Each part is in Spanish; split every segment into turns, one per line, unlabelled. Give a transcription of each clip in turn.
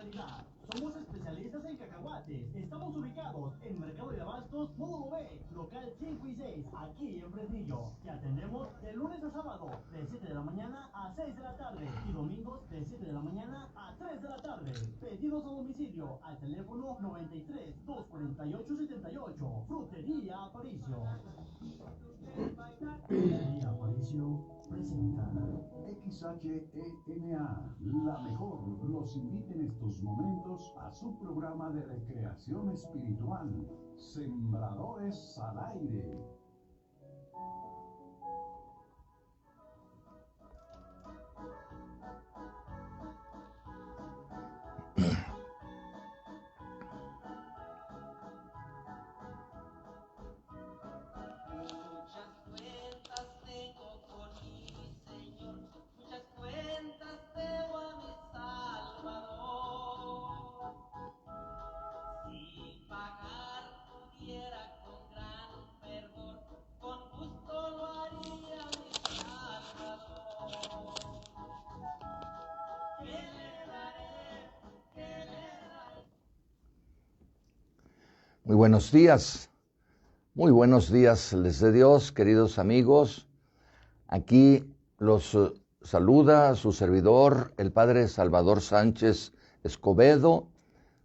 calidad. Somos especialistas en cacahuates. Estamos ubicados en Mercado de Abastos, Módulo B, local 5 y 6, aquí en Fresnillo. Te atendemos de lunes a sábado, de 7 de la mañana a 6 de la tarde. Y domingos, de 7 de la mañana a 3 de la tarde. Pedidos a domicilio al teléfono 93 248 78. Frutería Aparicio. Frutería Aparicio presenta
XHENA, la mejor, los invita en estos momentos a su programa de recreación espiritual, Sembradores al Aire.
Muy buenos días les dé Dios, queridos amigos. Aquí los saluda su servidor, el Padre Salvador Sánchez Escobedo,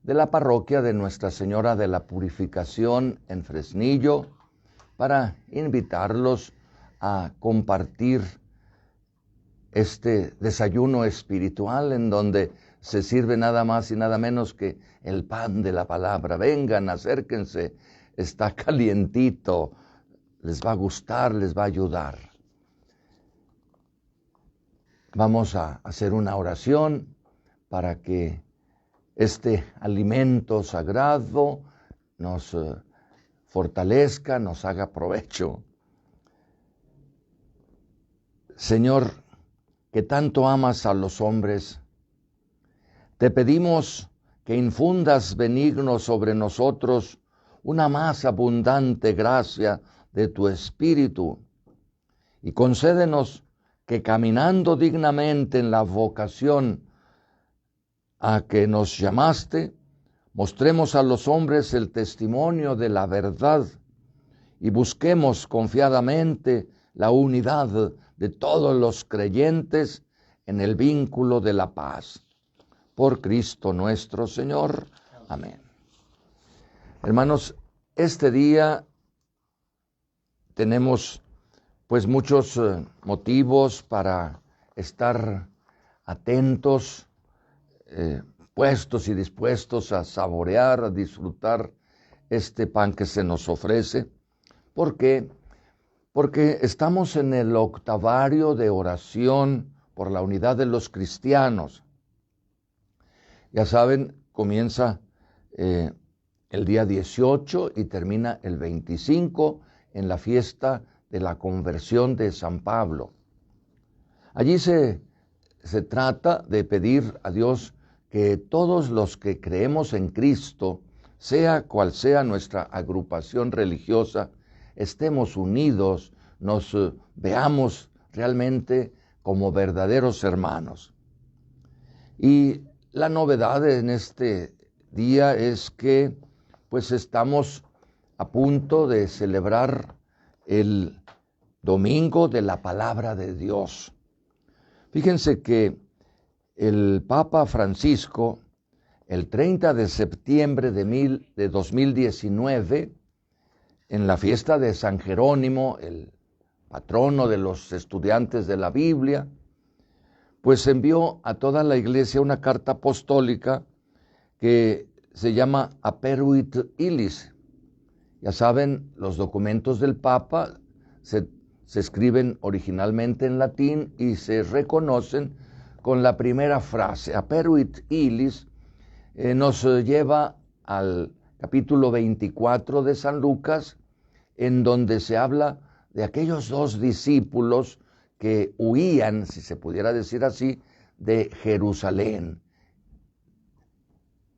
de la parroquia de Nuestra Señora de la Purificación en Fresnillo, para invitarlos a compartir este desayuno espiritual en donde se sirve nada más y nada menos que el pan de la palabra. Vengan, acérquense, está calientito, les va a gustar, les va a ayudar. Vamos a hacer una oración para que este alimento sagrado nos fortalezca, nos haga provecho. Señor, que tanto amas a los hombres, te pedimos que infundas benigno sobre nosotros una más abundante gracia de tu Espíritu y concédenos que caminando dignamente en la vocación a que nos llamaste, mostremos a los hombres el testimonio de la verdad y busquemos confiadamente la unidad de todos los creyentes en el vínculo de la paz. Por Cristo nuestro Señor. Amén. Hermanos, este día tenemos pues muchos motivos para estar atentos, puestos y dispuestos a saborear, a disfrutar este pan que se nos ofrece. ¿Por qué? Porque estamos en el octavario de oración por la unidad de los cristianos. Ya saben, comienza el día 18 y termina el 25 en la fiesta de la conversión de San Pablo. Allí se trata de pedir a Dios que todos los que creemos en Cristo, sea cual sea nuestra agrupación religiosa, estemos unidos, nos veamos realmente como verdaderos hermanos. Y la novedad en este día es que pues estamos a punto de celebrar el Domingo de la Palabra de Dios. Fíjense que el Papa Francisco, el 30 de septiembre de 2019, en la fiesta de San Jerónimo, el patrono de los estudiantes de la Biblia, pues envió a toda la iglesia una carta apostólica que se llama Aperuit Illis. Ya saben, los documentos del Papa se escriben originalmente en latín y se reconocen con la primera frase. Aperuit Illis nos lleva al capítulo 24 de San Lucas, en donde se habla de aquellos dos discípulos que huían, si se pudiera decir así, de Jerusalén.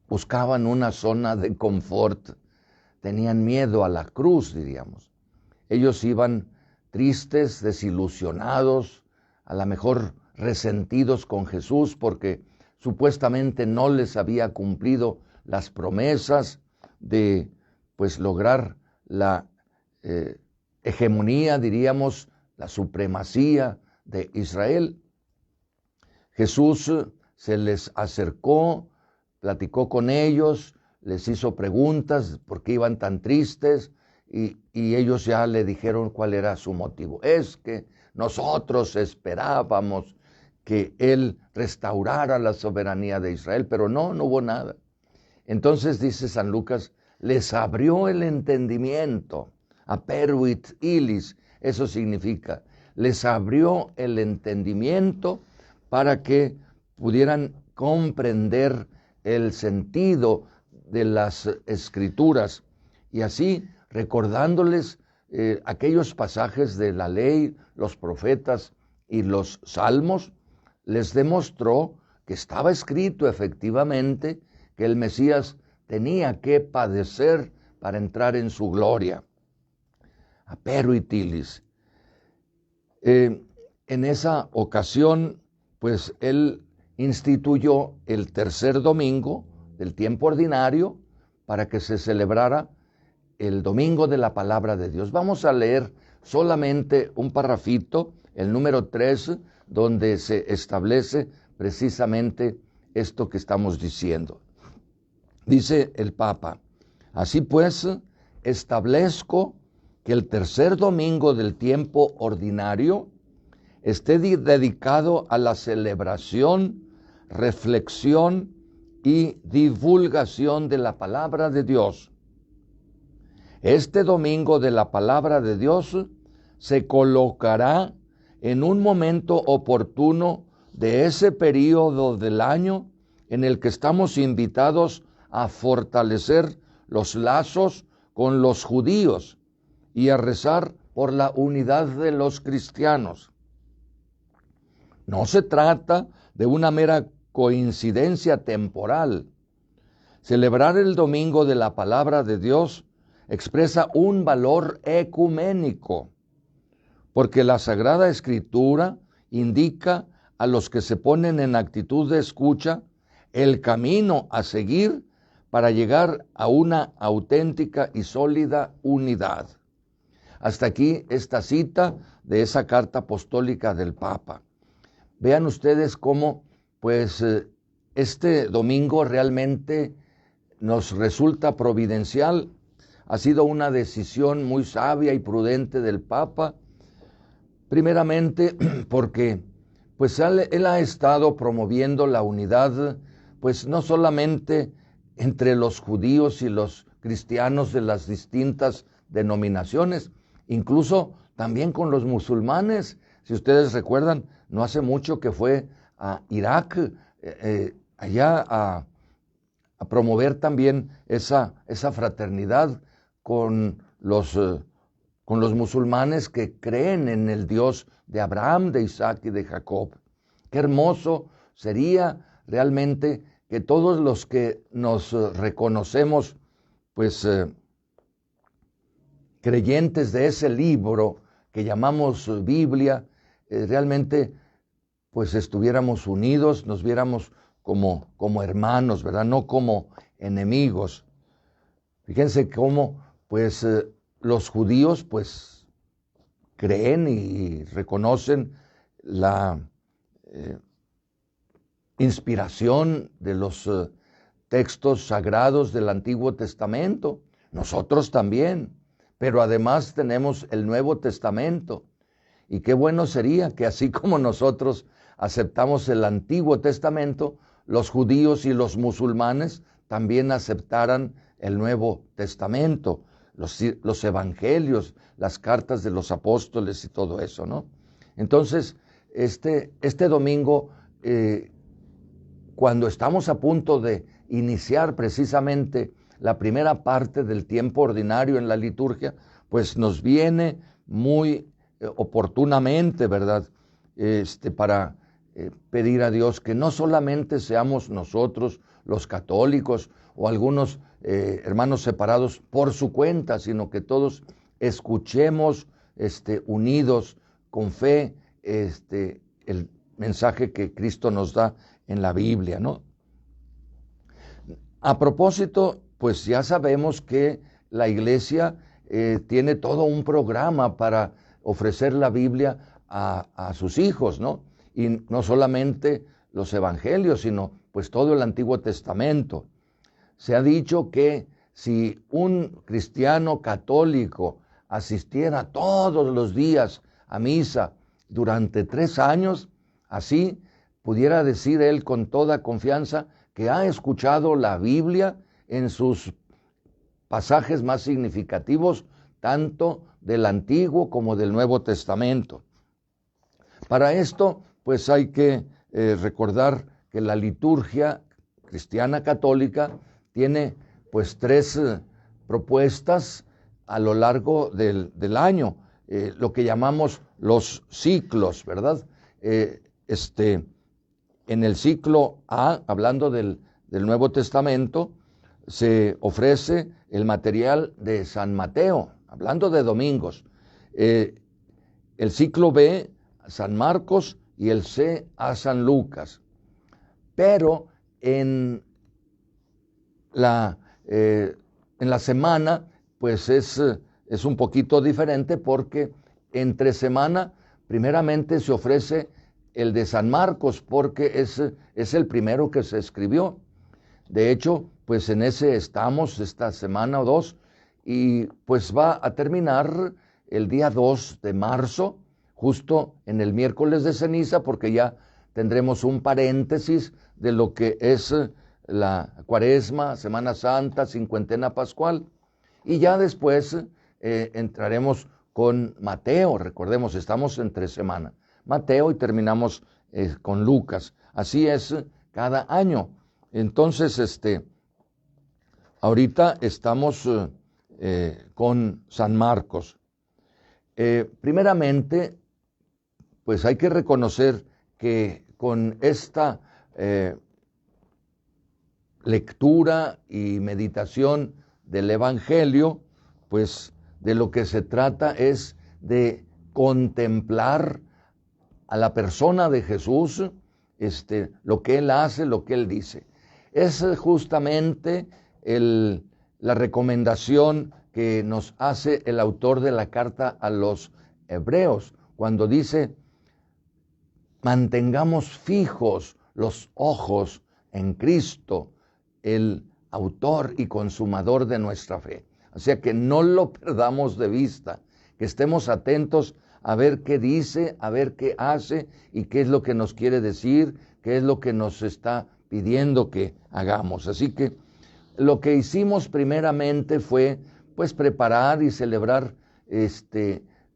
Buscaban una zona de confort, tenían miedo a la cruz, diríamos. Ellos iban tristes, desilusionados, a lo mejor resentidos con Jesús porque supuestamente no les había cumplido las promesas de pues lograr la hegemonía, diríamos, la supremacía de Israel. Jesús se les acercó, platicó con ellos, les hizo preguntas por qué iban tan tristes y ellos ya le dijeron cuál era su motivo. Es que nosotros esperábamos que Él restaurara la soberanía de Israel, pero no hubo nada. Entonces dice San Lucas, les abrió el entendimiento, aperuit ilis, eso significa, les abrió el entendimiento para que pudieran comprender el sentido de las Escrituras y así recordándoles aquellos pasajes de la ley, los profetas y los salmos, les demostró que estaba escrito efectivamente que el Mesías tenía que padecer para entrar en su gloria. Aperuit ilis. En esa ocasión, pues él instituyó el tercer domingo del tiempo ordinario para que se celebrara el domingo de la palabra de Dios. Vamos a leer solamente un parrafito, el número 3, donde se establece precisamente esto que estamos diciendo. Dice el Papa, así pues, establezco que el tercer domingo del tiempo ordinario esté dedicado a la celebración, reflexión y divulgación de la palabra de Dios. Este domingo de la palabra de Dios se colocará en un momento oportuno de ese periodo del año en el que estamos invitados a fortalecer los lazos con los judíos y a rezar por la unidad de los cristianos. No se trata de una mera coincidencia temporal. Celebrar el domingo de la palabra de Dios expresa un valor ecuménico, porque la Sagrada Escritura indica a los que se ponen en actitud de escucha el camino a seguir para llegar a una auténtica y sólida unidad. Hasta aquí esta cita de esa carta apostólica del Papa. Vean ustedes cómo, pues, este domingo realmente nos resulta providencial. Ha sido una decisión muy sabia y prudente del Papa, primeramente porque pues él ha estado promoviendo la unidad, pues no solamente entre los judíos y los cristianos de las distintas denominaciones, incluso también con los musulmanes. Si ustedes recuerdan, no hace mucho que fue a Irak, allá a promover también esa fraternidad con los musulmanes que creen en el Dios de Abraham, de Isaac y de Jacob. Qué hermoso sería realmente que todos los que nos reconocemos, pues, creyentes de ese libro que llamamos Biblia, realmente, pues, estuviéramos unidos, nos viéramos como hermanos, ¿verdad? No como enemigos. Fíjense cómo, pues, los judíos, pues, creen y reconocen la inspiración de los textos sagrados del Antiguo Testamento. Nosotros también, pero además tenemos el Nuevo Testamento. Y qué bueno sería que así como nosotros aceptamos el Antiguo Testamento, los judíos y los musulmanes también aceptaran el Nuevo Testamento, los evangelios, las cartas de los apóstoles y todo eso, ¿no? Entonces, este domingo, cuando estamos a punto de iniciar precisamente la primera parte del tiempo ordinario en la liturgia, pues nos viene muy oportunamente, ¿verdad? Para pedir a Dios que no solamente seamos nosotros los católicos o algunos hermanos separados por su cuenta, sino que todos escuchemos unidos con fe el mensaje que Cristo nos da en la Biblia, ¿no? A propósito, pues ya sabemos que la iglesia tiene todo un programa para ofrecer la Biblia a sus hijos, ¿no? Y no solamente los evangelios, sino pues todo el Antiguo Testamento. Se ha dicho que si un cristiano católico asistiera todos los días a misa durante 3 años, así pudiera decir él con toda confianza que ha escuchado la Biblia en sus pasajes más significativos, tanto del Antiguo como del Nuevo Testamento. Para esto, pues hay que recordar que la liturgia cristiana católica tiene pues 3 propuestas a lo largo del año, lo que llamamos los ciclos, ¿verdad? En el ciclo A, hablando del Nuevo Testamento, se ofrece el material de San Mateo, hablando de domingos. El ciclo B, San Marcos, y el C, a San Lucas. Pero en la semana, pues es un poquito diferente, porque entre semana, primeramente se ofrece el de San Marcos, porque es el primero que se escribió. De hecho, pues en ese estamos esta semana o 2, y pues va a terminar el día 2 de marzo, justo en el miércoles de ceniza, porque ya tendremos un paréntesis de lo que es la Cuaresma, Semana Santa, Cincuentena Pascual, y ya después entraremos con Mateo. Recordemos, estamos entre semana, Mateo, y terminamos con Lucas. Así es cada año. Entonces, ahorita estamos con San Marcos. Primeramente, pues hay que reconocer que con esta lectura y meditación del Evangelio, pues de lo que se trata es de contemplar a la persona de Jesús, lo que Él hace, lo que Él dice. Es justamente la recomendación que nos hace el autor de la carta a los Hebreos, cuando dice: mantengamos fijos los ojos en Cristo, el autor y consumador de nuestra fe. O sea, que no lo perdamos de vista, que estemos atentos a ver qué dice, a ver qué hace y qué es lo que nos quiere decir, qué es lo que nos está pidiendo que hagamos. Así que lo que hicimos primeramente fue pues preparar y celebrar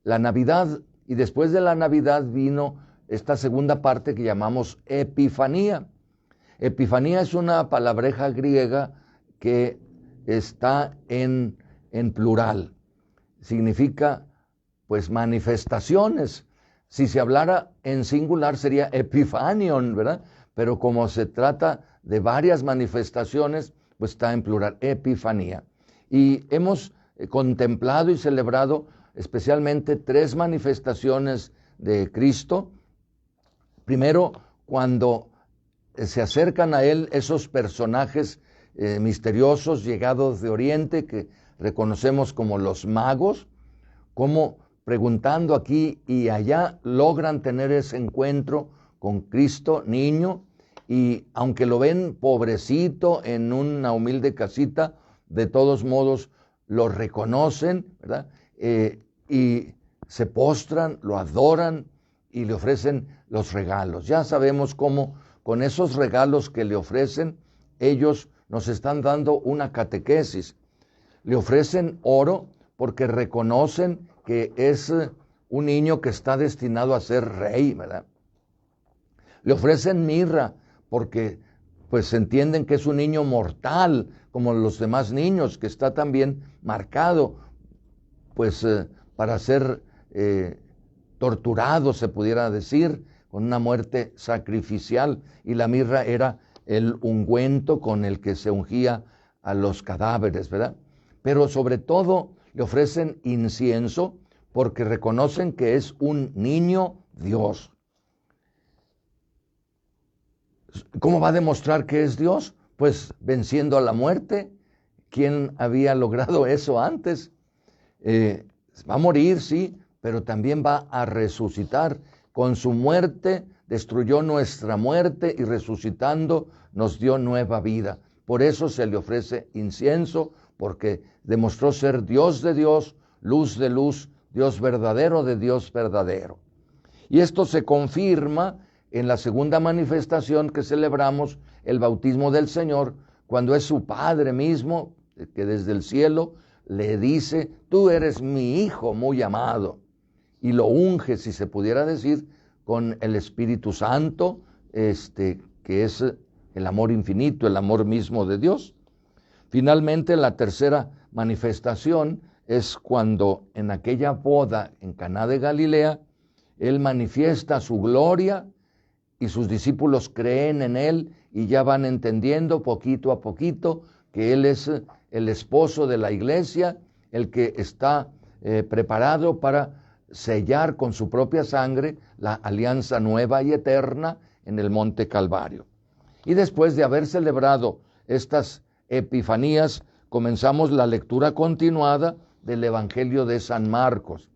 la Navidad, y después de la Navidad vino esta segunda parte que llamamos Epifanía. Epifanía es una palabreja griega que está en plural. Significa pues manifestaciones. Si se hablara en singular sería Epifanion, ¿verdad? Pero como se trata de varias manifestaciones, pues está en plural, Epifanía. Y hemos contemplado y celebrado especialmente 3 manifestaciones de Cristo. Primero, cuando se acercan a Él esos personajes misteriosos llegados de Oriente, que reconocemos como los magos, como preguntando aquí y allá logran tener ese encuentro con Cristo niño, y aunque lo ven pobrecito en una humilde casita, de todos modos lo reconocen, ¿verdad? Y se postran, lo adoran y le ofrecen los regalos. Ya sabemos cómo con esos regalos que le ofrecen, ellos nos están dando una catequesis. Le ofrecen oro porque reconocen que es un niño que está destinado a ser rey, ¿verdad? Le ofrecen mirra porque pues entienden que es un niño mortal, como los demás niños, que está también marcado pues para ser torturado, se pudiera decir, con una muerte sacrificial, y la mirra era el ungüento con el que se ungía a los cadáveres, ¿verdad? Pero sobre todo le ofrecen incienso porque reconocen que es un niño Dios. ¿Cómo va a demostrar que es Dios? Pues venciendo a la muerte. ¿Quién había logrado eso antes? Va a morir, sí, pero también va a resucitar. Con su muerte destruyó nuestra muerte y resucitando nos dio nueva vida. Por eso se le ofrece incienso, porque demostró ser Dios de Dios, luz de luz, Dios verdadero de Dios verdadero. Y esto se confirma en la segunda manifestación que celebramos, el bautismo del Señor, cuando es su Padre mismo, que desde el cielo le dice, tú eres mi Hijo muy amado, y lo unge, si se pudiera decir, con el Espíritu Santo, que es el amor infinito, el amor mismo de Dios. Finalmente, la tercera manifestación es cuando en aquella boda en Caná de Galilea, Él manifiesta su gloria y sus discípulos creen en Él y ya van entendiendo poquito a poquito que Él es el esposo de la iglesia, el que está preparado para sellar con su propia sangre la alianza nueva y eterna en el Monte Calvario. Y después de haber celebrado estas epifanías, comenzamos la lectura continuada del Evangelio de San Marcos.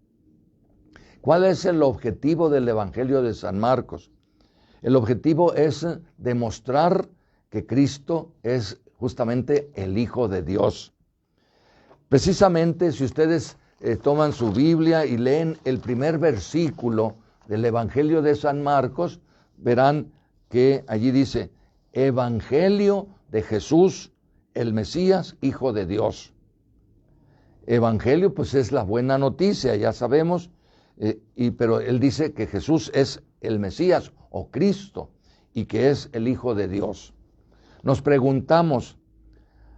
¿Cuál es el objetivo del Evangelio de San Marcos? El objetivo es demostrar que Cristo es justamente el Hijo de Dios. Precisamente, si ustedes toman su Biblia y leen el primer versículo del Evangelio de San Marcos, verán que allí dice, Evangelio de Jesús, el Mesías, Hijo de Dios. Evangelio, pues es la buena noticia, ya sabemos, pero él dice que Jesús es el Mesías o Cristo y que es el Hijo de Dios. Nos preguntamos,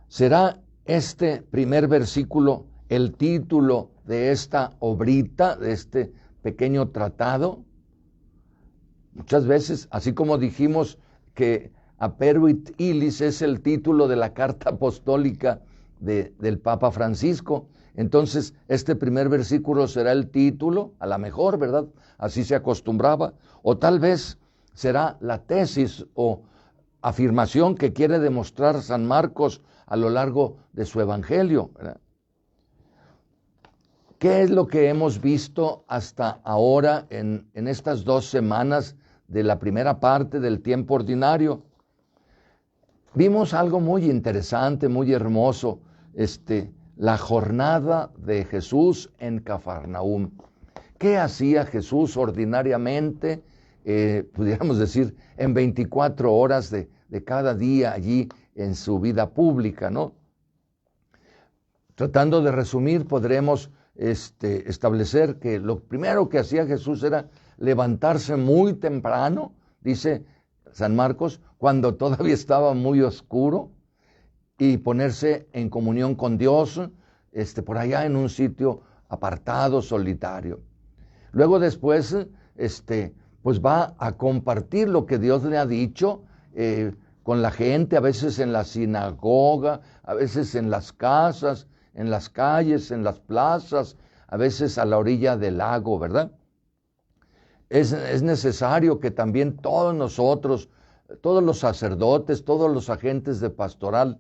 ¿será este primer versículo el título de esta obrita, de este pequeño tratado? Muchas veces, así como dijimos que Aperuit Illis es el título de la carta apostólica del Papa Francisco, entonces este primer versículo será el título, a lo mejor, ¿verdad? Así se acostumbraba, o tal vez será la tesis o afirmación que quiere demostrar San Marcos a lo largo de su evangelio, ¿verdad? ¿Qué es lo que hemos visto hasta ahora en estas 2 semanas de la primera parte del tiempo ordinario? Vimos algo muy interesante, muy hermoso, la jornada de Jesús en Cafarnaúm. ¿Qué hacía Jesús ordinariamente, pudiéramos decir, en 24 horas de cada día allí en su vida pública, ¿no? Tratando de resumir, podremos establecer que lo primero que hacía Jesús era levantarse muy temprano, dice San Marcos, cuando todavía estaba muy oscuro, y ponerse en comunión con Dios, por allá en un sitio apartado, solitario. Luego después, pues va a compartir lo que Dios le ha dicho con la gente, a veces en la sinagoga, a veces en las casas, en las calles, en las plazas, a veces a la orilla del lago, ¿verdad? Es necesario que también todos nosotros, todos los sacerdotes, todos los agentes de pastoral,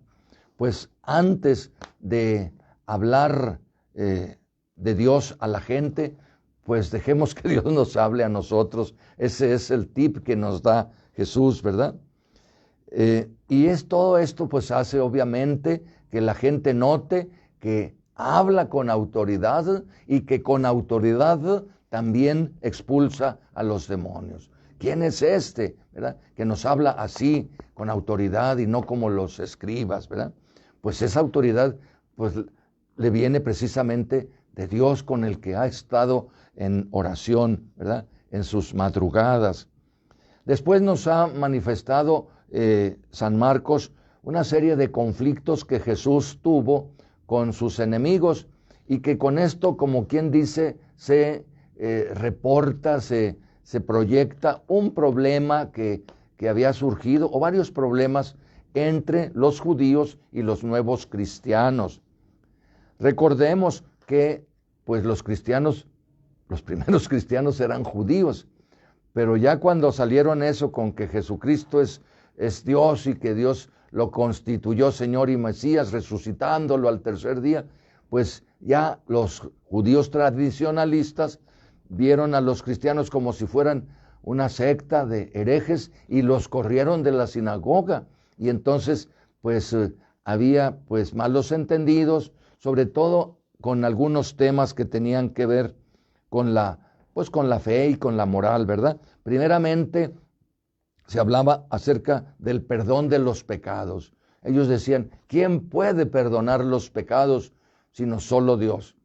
pues antes de hablar de Dios a la gente, pues dejemos que Dios nos hable a nosotros. Ese es el tip que nos da Jesús, ¿verdad? Y todo esto pues hace obviamente que la gente note que habla con autoridad y que con autoridad también expulsa a los demonios. ¿Quién es verdad? Que nos habla así, con autoridad y no como los escribas, ¿verdad? Pues esa autoridad pues le viene precisamente de Dios, con el que ha estado en oración, ¿verdad? En sus madrugadas. Después nos ha manifestado San Marcos una serie de conflictos que Jesús tuvo con sus enemigos y que con esto, como quien dice, se reporta, se proyecta un problema que había surgido, o varios problemas entre los judíos y los nuevos cristianos. Recordemos que pues los primeros cristianos eran judíos, pero ya cuando salieron eso con que Jesucristo es es Dios y que Dios lo constituyó Señor y Mesías, resucitándolo al tercer día, pues ya los judíos tradicionalistas vieron a los cristianos como si fueran una secta de herejes y los corrieron de la sinagoga. Y entonces, pues había pues malos entendidos, sobre todo con algunos temas que tenían que ver con la fe y con la moral, ¿verdad? Primeramente, se hablaba acerca del perdón de los pecados. Ellos decían, ¿quién puede perdonar los pecados sino solo Dios?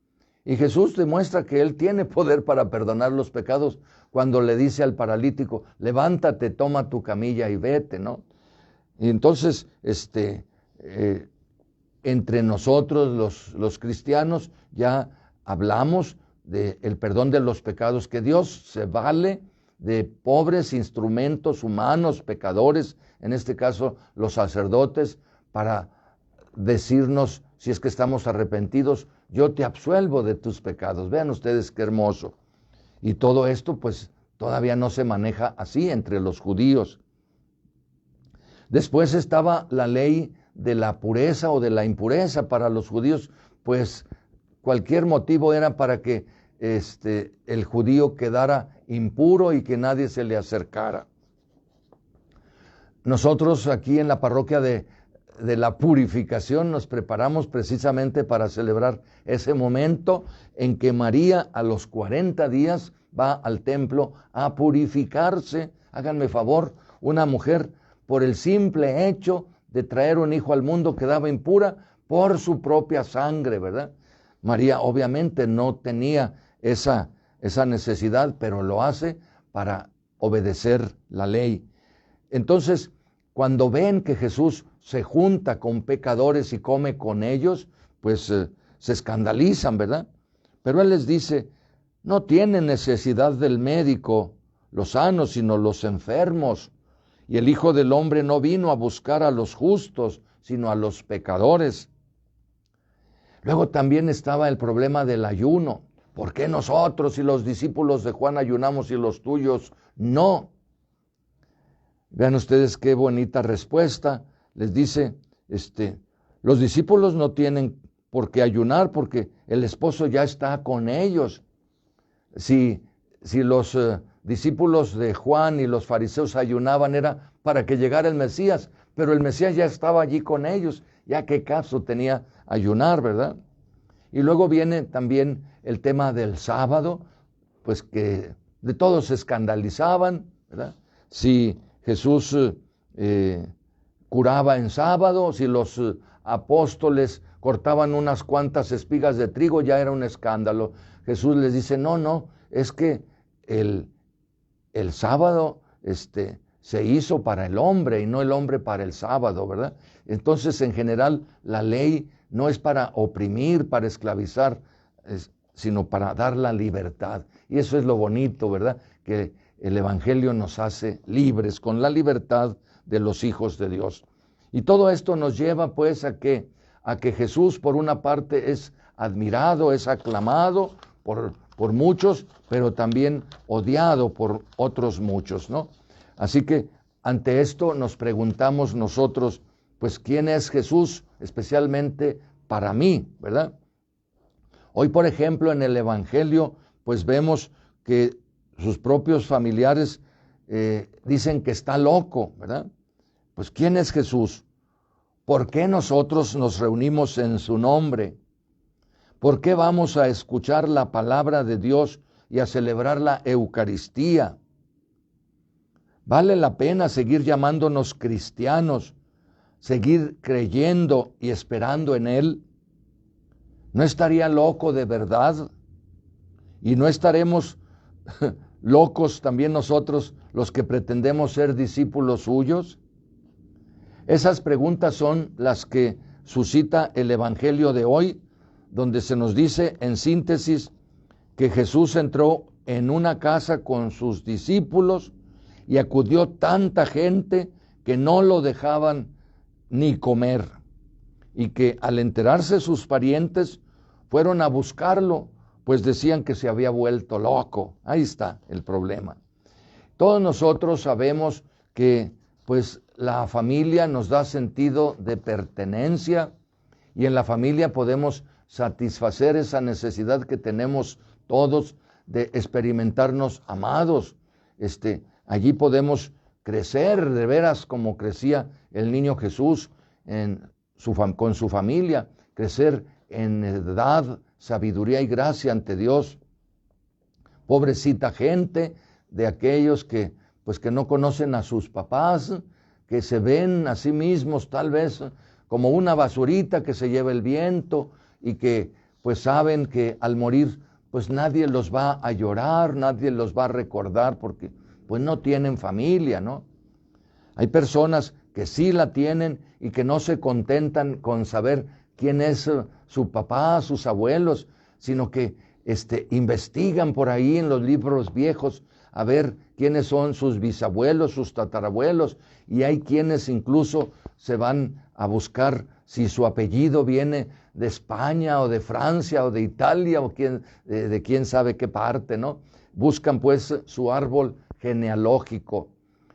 Y Jesús demuestra que Él tiene poder para perdonar los pecados cuando le dice al paralítico, levántate, toma tu camilla y vete, ¿no? Y entonces, entre nosotros los cristianos ya hablamos del perdón de los pecados, que Dios se vale de pobres instrumentos humanos, pecadores, en este caso los sacerdotes, para decirnos, si es que estamos arrepentidos, yo te absuelvo de tus pecados. Vean ustedes qué hermoso. Y todo esto pues todavía no se maneja así entre los judíos. Después estaba la ley de la pureza o de la impureza para los judíos, pues cualquier motivo era para que el judío quedara impuro y que nadie se le acercara. Nosotros aquí en la parroquia de la purificación nos preparamos precisamente para celebrar ese momento en que María a los 40 días va al templo a purificarse. Háganme favor, una mujer por el simple hecho de traer un hijo al mundo quedaba impura por su propia sangre, ¿verdad? María obviamente no tenía esa necesidad, pero lo hace para obedecer la ley. Entonces, cuando ven que Jesús se junta con pecadores y come con ellos, pues se escandalizan, ¿verdad? Pero Él les dice, no tienen necesidad del médico los sanos, sino los enfermos. Y el Hijo del Hombre no vino a buscar a los justos, sino a los pecadores. Luego también estaba el problema del ayuno. ¿Por qué nosotros y los discípulos de Juan ayunamos y los tuyos no? Vean ustedes qué bonita respuesta. Les dice, los discípulos no tienen por qué ayunar porque el esposo ya está con ellos. Si los discípulos de Juan y los fariseos ayunaban era para que llegara el Mesías, pero el Mesías ya estaba allí con ellos, ya qué caso tenía ayunar, ¿verdad? Y luego viene también el tema del sábado, pues que de todos se escandalizaban, ¿verdad? Si Jesús curaba en sábado, si los apóstoles cortaban unas cuantas espigas de trigo, ya era un escándalo. Jesús les dice, no, es que el sábado se hizo para el hombre y no el hombre para el sábado, ¿verdad? Entonces, en general, la ley no es para oprimir, para esclavizar, sino para dar la libertad. Y eso es lo bonito, ¿verdad? Que el Evangelio nos hace libres, con la libertad de los hijos de Dios. Y todo esto nos lleva, pues, a que Jesús, por una parte, es admirado, es aclamado por muchos, pero también odiado por otros muchos, ¿no? Así que ante esto nos preguntamos nosotros, pues, ¿quién es Jesús especialmente para mí, verdad? Hoy, por ejemplo, en el Evangelio, pues vemos que sus propios familiares dicen que está loco, ¿verdad? Pues, ¿quién es Jesús? ¿Por qué nosotros nos reunimos en su nombre? ¿Por qué vamos a escuchar la palabra de Dios y a celebrar la Eucaristía? ¿Vale la pena seguir llamándonos cristianos, seguir creyendo y esperando en Él? ¿No estaría loco de verdad? ¿Y no estaremos locos también nosotros los que pretendemos ser discípulos suyos? Esas preguntas son las que suscita el Evangelio de hoy, donde se nos dice en síntesis que Jesús entró en una casa con sus discípulos y acudió tanta gente que no lo dejaban ni comer, y que al enterarse sus parientes fueron a buscarlo, pues decían que se había vuelto loco. Ahí está el problema. Todos nosotros sabemos que pues la familia nos da sentido de pertenencia y en la familia podemos satisfacer esa necesidad que tenemos todos de experimentarnos amados. Allí podemos crecer de veras como crecía el niño Jesús con su familia, crecer en edad, sabiduría y gracia ante Dios. Pobrecita gente de aquellos que no conocen a sus papás, que se ven a sí mismos tal vez como una basurita que se lleva el viento y que pues saben que al morir pues nadie los va a llorar, nadie los va a recordar porque pues no tienen familia, ¿no? Hay personas que sí la tienen y que no se contentan con saber quién es su papá, sus abuelos, sino que investigan por ahí en los libros viejos a ver quiénes son sus bisabuelos, sus tatarabuelos, y hay quienes incluso se van a buscar si su apellido viene de España o de Francia o de Italia o de quién sabe qué parte, ¿no? Buscan pues su árbol genealógico.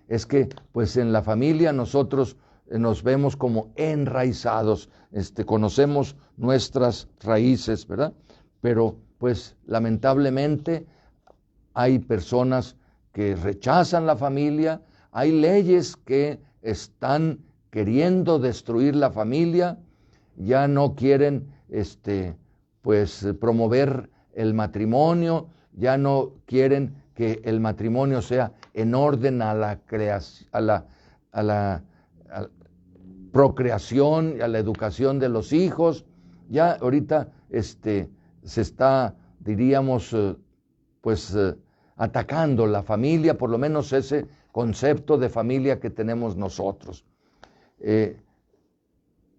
Es que pues en la familia nosotros nos vemos como enraizados, conocemos nuestras raíces, ¿verdad? Pero pues lamentablemente hay personas que rechazan la familia, hay leyes que están queriendo destruir la familia, ya no quieren pues promover el matrimonio, ya no quieren que el matrimonio sea en orden a la creación, a la procreación y a la educación de los hijos. Ya ahorita se está, diríamos, atacando la familia, por lo menos ese concepto de familia que tenemos nosotros.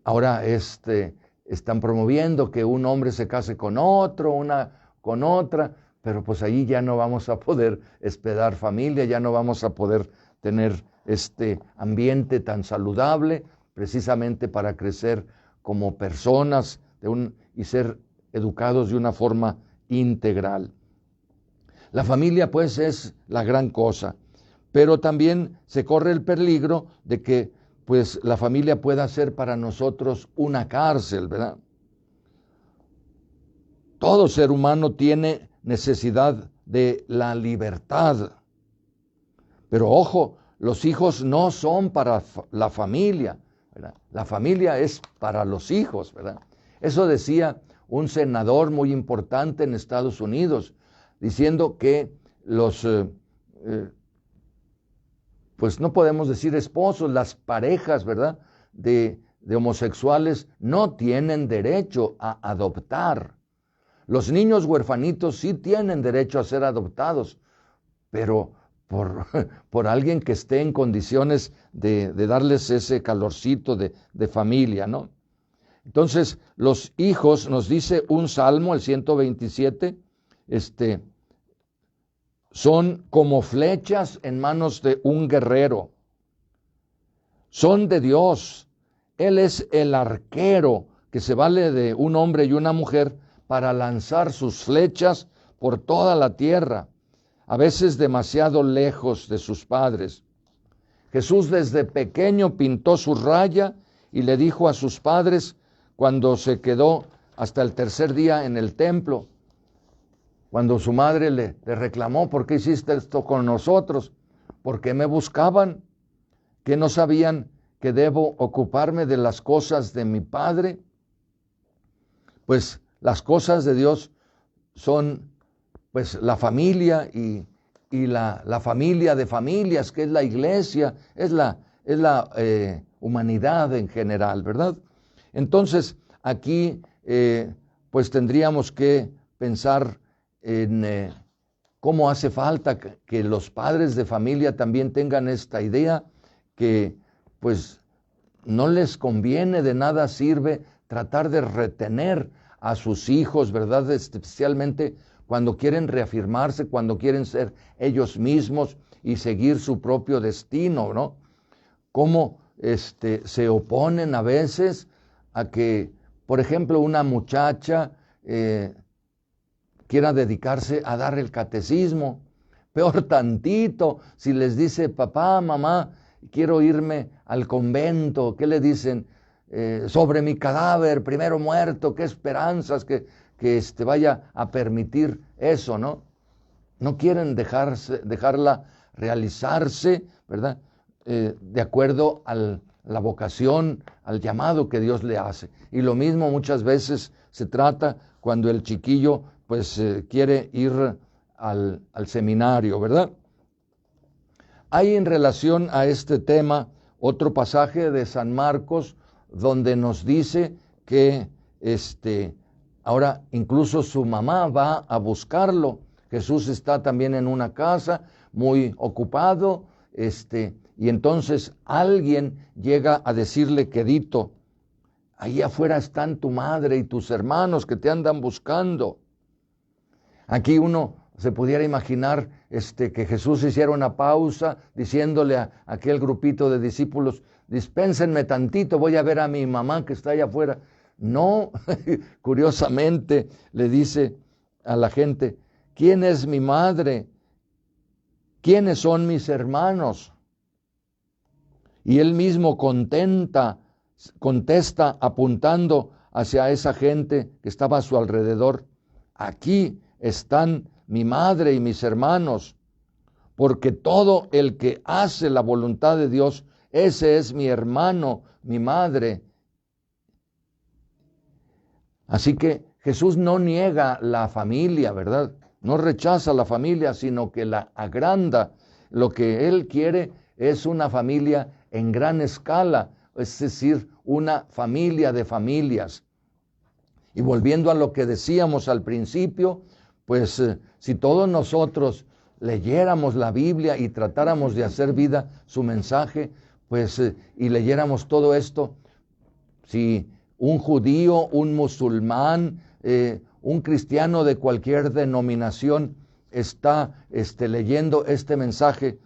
Ahora están promoviendo que un hombre se case con otro, una con otra, pero pues ahí ya no vamos a poder hospedar familia, ya no vamos a poder tener este ambiente tan saludable, precisamente para crecer como personas y ser educados de una forma integral. La familia pues es la gran cosa, pero también se corre el peligro de que pues la familia pueda ser para nosotros una cárcel, ¿verdad? Todo ser humano tiene necesidad de la libertad, pero ojo, los hijos no son para la familia, ¿verdad? La familia es para los hijos, ¿verdad? Eso decía un senador muy importante en Estados Unidos, diciendo que los, pues no podemos decir esposos, las parejas, ¿verdad?, de homosexuales no tienen derecho a adoptar. Los niños huerfanitos sí tienen derecho a ser adoptados, pero por alguien que esté en condiciones de darles ese calorcito de familia, ¿no? Entonces, los hijos, nos dice un salmo, el 127, son como flechas en manos de un guerrero. Son de Dios. Él es el arquero que se vale de un hombre y una mujer para lanzar sus flechas por toda la tierra, a veces demasiado lejos de sus padres. Jesús desde pequeño pintó su raya y le dijo a sus padres cuando se quedó hasta el tercer día en el templo, cuando su madre le reclamó: ¿por qué hiciste esto con nosotros? ¿Por qué me buscaban? ¿Que no sabían que debo ocuparme de las cosas de mi Padre? Pues las cosas de Dios son pues la familia y la familia de familias, que es la iglesia, es la humanidad en general, ¿verdad? Entonces aquí pues tendríamos que pensar en cómo hace falta que los padres de familia también tengan esta idea, que pues no les conviene, de nada sirve tratar de retener a sus hijos, ¿verdad? Especialmente cuando quieren reafirmarse, cuando quieren ser ellos mismos y seguir su propio destino, ¿no? Cómo se oponen a veces a que, por ejemplo, una muchacha quiera dedicarse a dar el catecismo. Peor tantito, si les dice: papá, mamá, quiero irme al convento. ¿Qué le dicen? Sobre mi cadáver, primero muerto, qué esperanzas que vaya a permitir eso, ¿no? No quieren dejarla realizarse, ¿verdad? De acuerdo a la vocación, al llamado que Dios le hace. Y lo mismo muchas veces se trata cuando el chiquillo pues quiere ir al seminario, ¿verdad? Hay en relación a este tema otro pasaje de San Marcos donde nos dice que ahora incluso su mamá va a buscarlo. Jesús está también en una casa muy ocupado, y entonces alguien llega a decirle, quedito, ahí afuera están tu madre y tus hermanos que te andan buscando. Aquí uno se pudiera imaginar que Jesús hiciera una pausa diciéndole a aquel grupito de discípulos, dispénsenme tantito, voy a ver a mi mamá que está allá afuera. No, curiosamente le dice a la gente, ¿quién es mi madre? ¿Quiénes son mis hermanos? Y él mismo contesta apuntando hacia esa gente que estaba a su alrededor. Aquí están mi madre y mis hermanos, porque todo el que hace la voluntad de Dios, ese es mi hermano, mi madre. Así que Jesús no niega la familia, ¿verdad? No rechaza la familia, sino que la agranda. Lo que Él quiere es una familia en gran escala, es decir, una familia de familias. Y volviendo a lo que decíamos al principio, pues si todos nosotros leyéramos la Biblia y tratáramos de hacer vida su mensaje, pues y leyéramos todo esto, si un judío, un musulmán, un cristiano de cualquier denominación está leyendo este mensaje,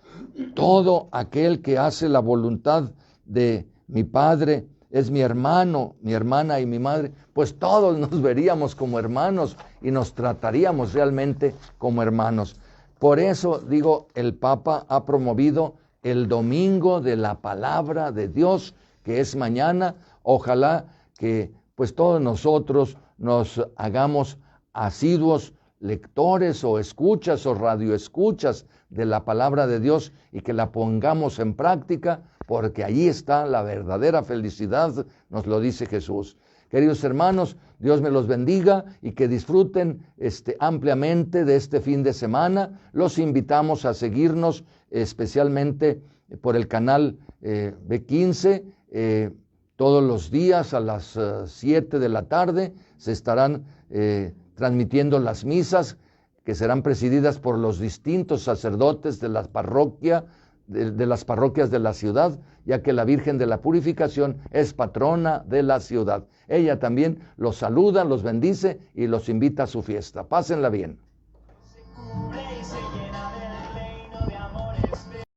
todo aquel que hace la voluntad de mi Padre es mi hermano, mi hermana y mi madre, pues todos nos veríamos como hermanos y nos trataríamos realmente como hermanos. Por eso, digo, el Papa ha promovido el Domingo de la Palabra de Dios, que es mañana. Ojalá que pues todos nosotros nos hagamos asiduos lectores o escuchas o radioescuchas de la palabra de Dios y que la pongamos en práctica, porque allí está la verdadera felicidad, nos lo dice Jesús. Queridos hermanos, Dios me los bendiga y que disfruten ampliamente de este fin de semana. Los invitamos a seguirnos especialmente por el canal B15, todos los días a las 7 de la tarde se estarán transmitiendo las misas que serán presididas por los distintos sacerdotes de las parroquias de la ciudad, ya que la Virgen de la Purificación es patrona de la ciudad. Ella también los saluda, los bendice y los invita a su fiesta. Pásenla bien.